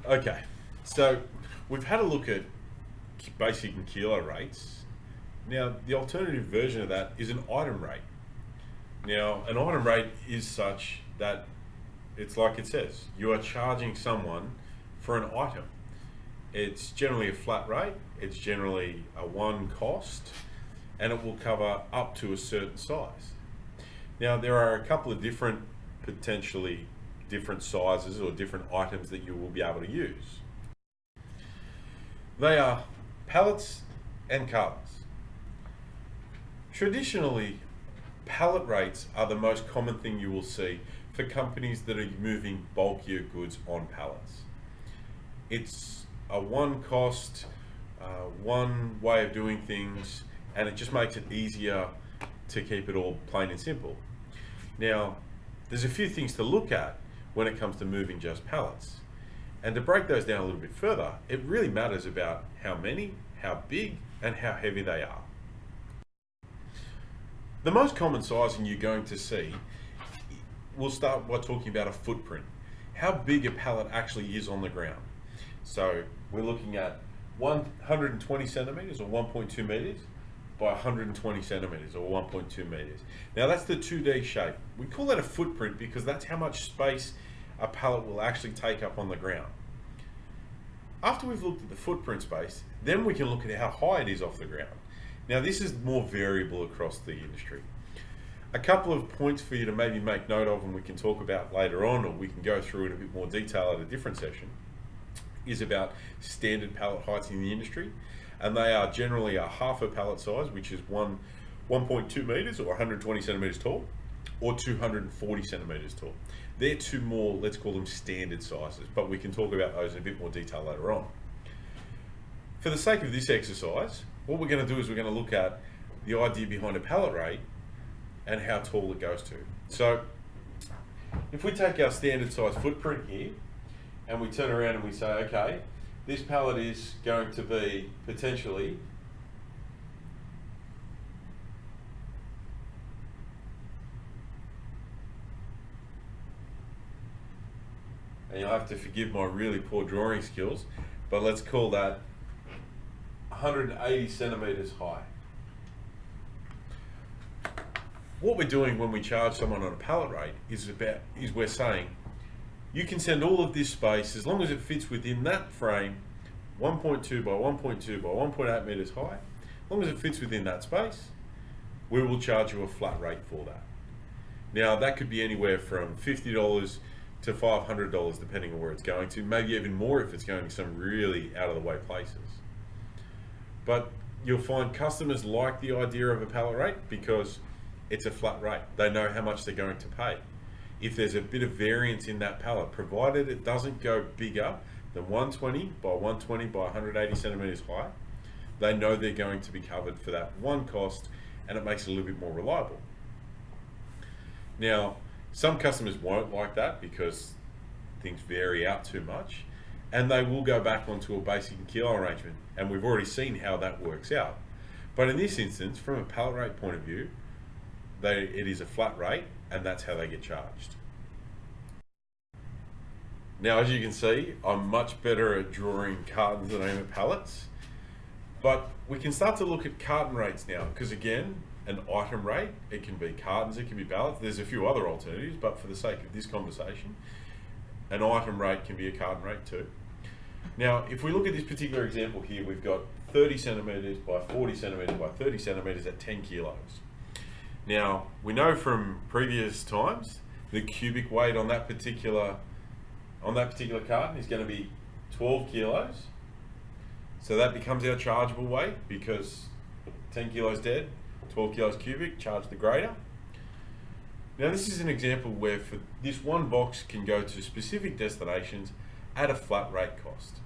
Okay, so we've had a look at basic and kilo rates. Now, the alternative version of that is an item rate. Now, an item rate is such that it's like it says, you are charging someone for an item. It's generally a flat rate, it's generally a one cost, and it will cover up to a certain size. Now, there are a couple of different, potentially different sizes or different items that you will be able to use. They are pallets and cartons. Traditionally, pallet rates are the most common thing you will see for companies that are moving bulkier goods on pallets. It's a one cost, one way of doing things, and it just makes it easier to keep it all plain and simple. Now, there's a few things to look at when it comes to moving just pallets. And to break those down a little bit further, it really matters about how many, how big, and how heavy they are. The most common sizing you're going to see, we'll start by talking about a footprint. How big a pallet actually is on the ground. So we're looking at 120 centimeters or 1.2 meters by 120 centimeters or 1.2 meters. Now that's the 2D shape. We call that a footprint because that's how much space a pallet will actually take up on the ground. After we've looked at the footprint space, then we can look at how high it is off the ground. Now this is more variable across the industry. A couple of points for you to maybe make note of and we can talk about later on, or we can go through in a bit more detail at a different session, is about standard pallet heights in the industry. And they are generally a half a pallet size, which is 1.2 meters or 120 centimeters tall, or 240 centimeters tall. They're two more, let's call them standard sizes, but we can talk about those in a bit more detail later on. For the sake of this exercise, what we're going to do is we're going to look at the idea behind a pallet rate and how tall it goes to. So if we take our standard size footprint here and we turn around and we say, okay, this pallet is going to be potentially and you'll have to forgive my really poor drawing skills, but let's call that 180 centimeters high. What we're doing when we charge someone on a pallet rate is we're saying, you can send all of this space, as long as it fits within that frame, 1.2 by 1.2 by 1.8 meters high, as long as it fits within that space, we will charge you a flat rate for that. Now that could be anywhere from $50 to $500 depending on where it's going to, maybe even more if it's going to some really out of the way places. But you'll find customers like the idea of a pallet rate because it's a flat rate. They know how much they're going to pay. If there's a bit of variance in that pallet, provided it doesn't go bigger than 120 by 120 by 180 centimeters high, they know they're going to be covered for that one cost, and it makes it a little bit more reliable. Now, some customers won't like that because things vary out too much, and they will go back onto a basic and kilo arrangement, and we've already seen how that works out. But in this instance, from a pallet rate point of view, it is a flat rate, and that's how they get charged. Now, as you can see, I'm much better at drawing cartons than I am at pallets, but we can start to look at carton rates now, because again, an item rate, it can be cartons, it can be pallets, there's a few other alternatives, but for the sake of this conversation, an item rate can be a carton rate too. Now, if we look at this particular example here, we've got 30 centimeters by 40 centimeters by 30 centimeters at 10 kilos. Now, we know from previous times, the cubic weight on that particular carton is going to be 12 kilos. So that becomes our chargeable weight because 10 kilos dead, 12 kilos cubic, charge the greater. Now this is an example where for this one box can go to specific destinations at a flat rate cost.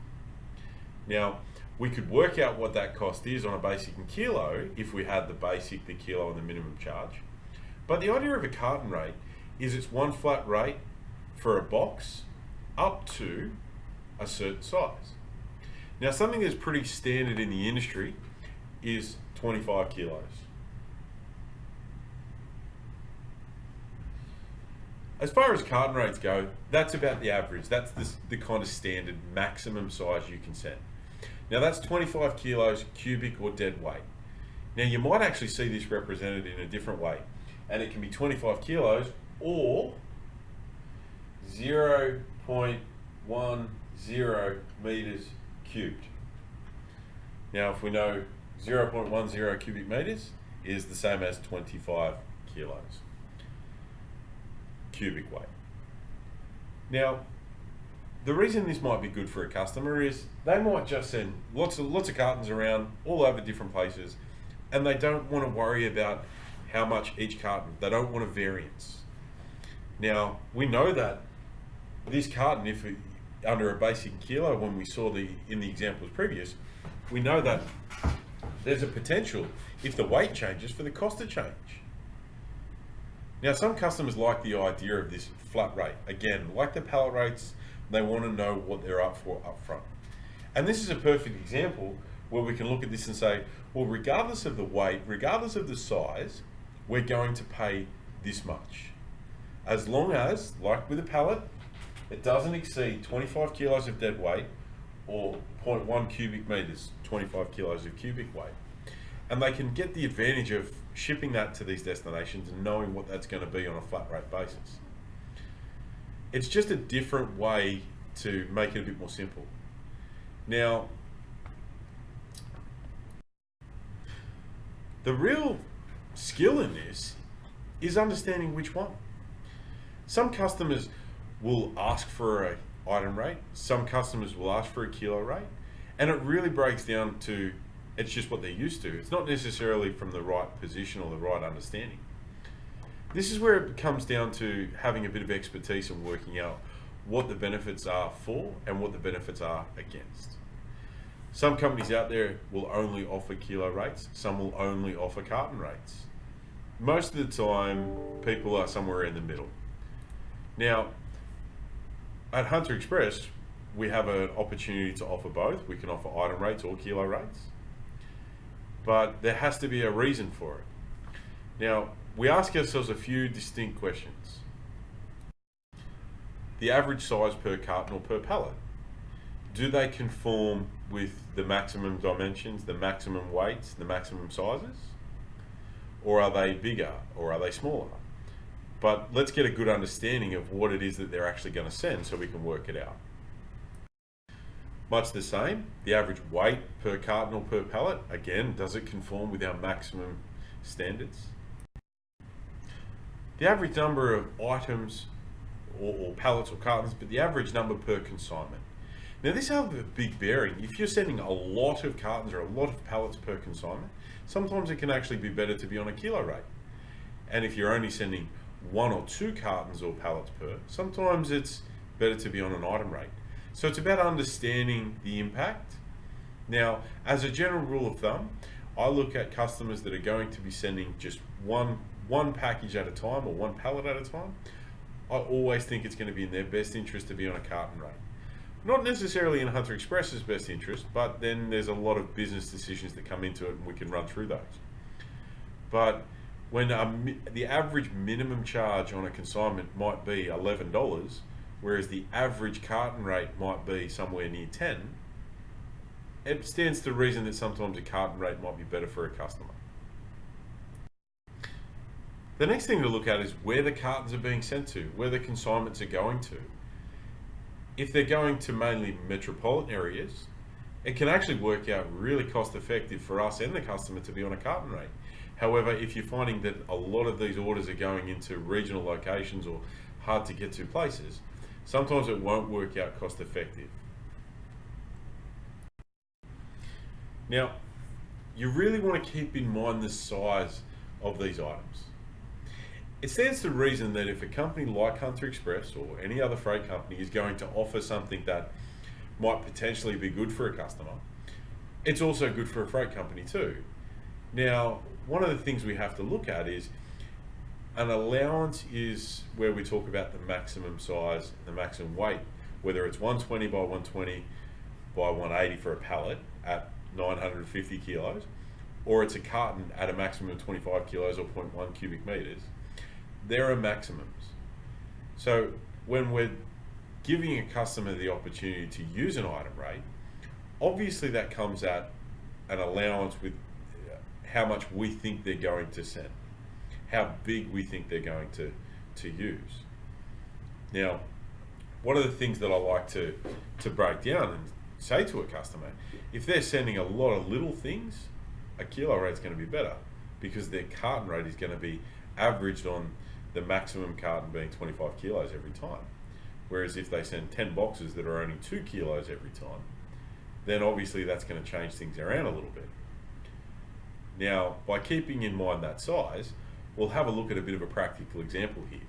Now, we could work out what that cost is on a basic and kilo if we had the basic, the kilo, and the minimum charge. But the idea of a carton rate is it's one flat rate for a box up to a certain size. Now, something that's pretty standard in the industry is 25 kilos. As far as carton rates go, that's about the average. That's the kind of standard maximum size you can send. Now that's 25 kilos cubic or dead weight. Now you might actually see this represented in a different way, and it can be 25 kilos or 0.10 meters cubed. Now if we know 0.10 cubic meters is the same as 25 kilos cubic weight. Now, the reason this might be good for a customer is they might just send lots of cartons around all over different places, and they don't want to worry about how much each carton. They don't want a variance. Now, we know that this carton, if it, under a basic kilo, when we saw in the examples previous, we know that there's a potential, if the weight changes, for the cost to change. Now, some customers like the idea of this flat rate. Again, like the pallet rates, they want to know what they're up for up front. And this is a perfect example where we can look at this and say, well, regardless of the weight, regardless of the size, we're going to pay this much. As long as, like with a pallet, it doesn't exceed 25 kilos of dead weight or 0.1 cubic meters, 25 kilos of cubic weight. And they can get the advantage of shipping that to these destinations and knowing what that's going to be on a flat rate basis. It's just a different way to make it a bit more simple. Now, the real skill in this is understanding which one. Some customers will ask for an item rate, some customers will ask for a kilo rate, and it really breaks down to it's just what they're used to. It's not necessarily from the right position or the right understanding. This is where it comes down to having a bit of expertise and working out what the benefits are for and what the benefits are against. Some companies out there will only offer kilo rates, some will only offer carton rates. Most of the time, people are somewhere in the middle. Now, at Hunter Express, we have an opportunity to offer both. We can offer item rates or kilo rates, but there has to be a reason for it. Now, we ask ourselves a few distinct questions. The average size per carton or per pallet. Do they conform with the maximum dimensions, the maximum weights, the maximum sizes? Or are they bigger or are they smaller? But let's get a good understanding of what it is that they're actually going to send so we can work it out. Much the same, the average weight per carton or per pallet, again, does it conform with our maximum standards? The average number of items or pallets or cartons, but the average number per consignment. Now this has a big bearing. If you're sending a lot of cartons or a lot of pallets per consignment, sometimes it can actually be better to be on a kilo rate. And if you're only sending 1 or 2 cartons or pallets per, sometimes it's better to be on an item rate. So it's about understanding the impact. Now, as a general rule of thumb, I look at customers that are going to be sending just one package at a time or one pallet at a time. I always think it's going to be in their best interest to be on a carton rate. Not necessarily in Hunter Express's best interest, but then there's a lot of business decisions that come into it and we can run through those. But when the average minimum charge on a consignment might be $11, whereas the average carton rate might be somewhere near 10, it stands to reason that sometimes a carton rate might be better for a customer. The next thing to look at is where the cartons are being sent to, where the consignments are going to. If they're going to mainly metropolitan areas, it can actually work out really cost effective for us and the customer to be on a carton rate. However, if you're finding that a lot of these orders are going into regional locations or hard to get to places, sometimes it won't work out cost effective. Now, you really want to keep in mind the size of these items. It stands to reason that if a company like Hunter Express or any other freight company is going to offer something that might potentially be good for a customer, it's also good for a freight company too. Now, one of the things we have to look at is an allowance is where we talk about the maximum size and the maximum weight, whether it's 120 by 120 by 180 for a pallet at 950 kilos, or it's a carton at a maximum of 25 kilos or 0.1 cubic meters. There are maximums. So when we're giving a customer the opportunity to use an item rate, obviously that comes at an allowance with how much we think they're going to send, how big we think they're going to use. Now, one of the things that I like to break down and say to a customer, if they're sending a lot of little things, a kilo rate is going to be better because their carton rate is going to be averaged on the maximum carton being 25 kilos every time. Whereas if they send 10 boxes that are only 2 kilos every time, then obviously that's going to change things around a little bit. Now, by keeping in mind that size, we'll have a look at a bit of a practical example here.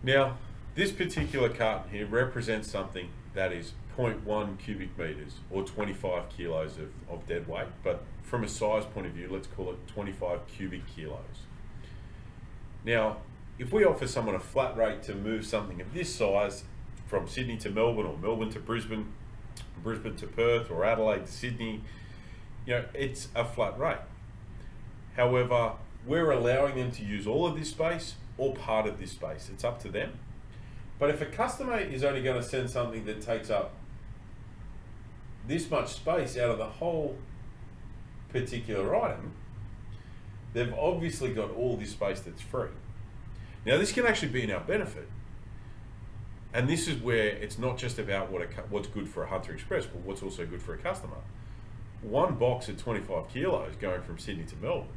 Now, this particular carton here represents something that is 0.1 cubic meters or 25 kilos of dead weight, but from a size point of view, let's call it 25 cubic kilos. Now, if we offer someone a flat rate to move something of this size from Sydney to Melbourne or Melbourne to Brisbane, Brisbane to Perth or Adelaide to Sydney, it's a flat rate. However, we're allowing them to use all of this space or part of this space. It's up to them. But if a customer is only going to send something that takes up this much space out of the whole particular item, they've obviously got all this space that's free. Now, this can actually be in our benefit. And this is where it's not just about what's good for a Hunter Express, but what's also good for a customer. One box at 25 kilos going from Sydney to Melbourne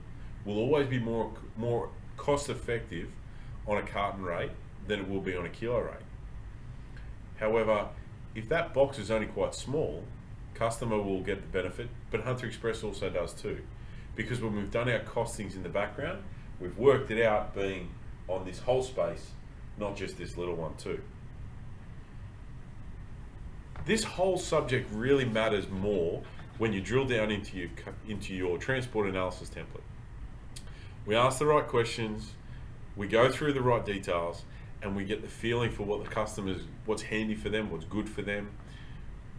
will always be more cost effective on a carton rate than it will be on a kilo rate. However, if that box is only quite small, customer will get the benefit, but Hunter Express also does too. Because when we've done our costings in the background, we've worked it out being on this whole space, not just this little one too. This whole subject really matters more when you drill down into your transport analysis template. We ask the right questions, we go through the right details, and we get the feeling for what the customers, what's handy for them, what's good for them,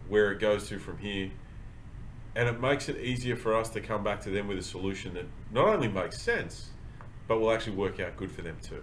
where it goes to from here. And it makes it easier for us to come back to them with a solution that not only makes sense, but will actually work out good for them too.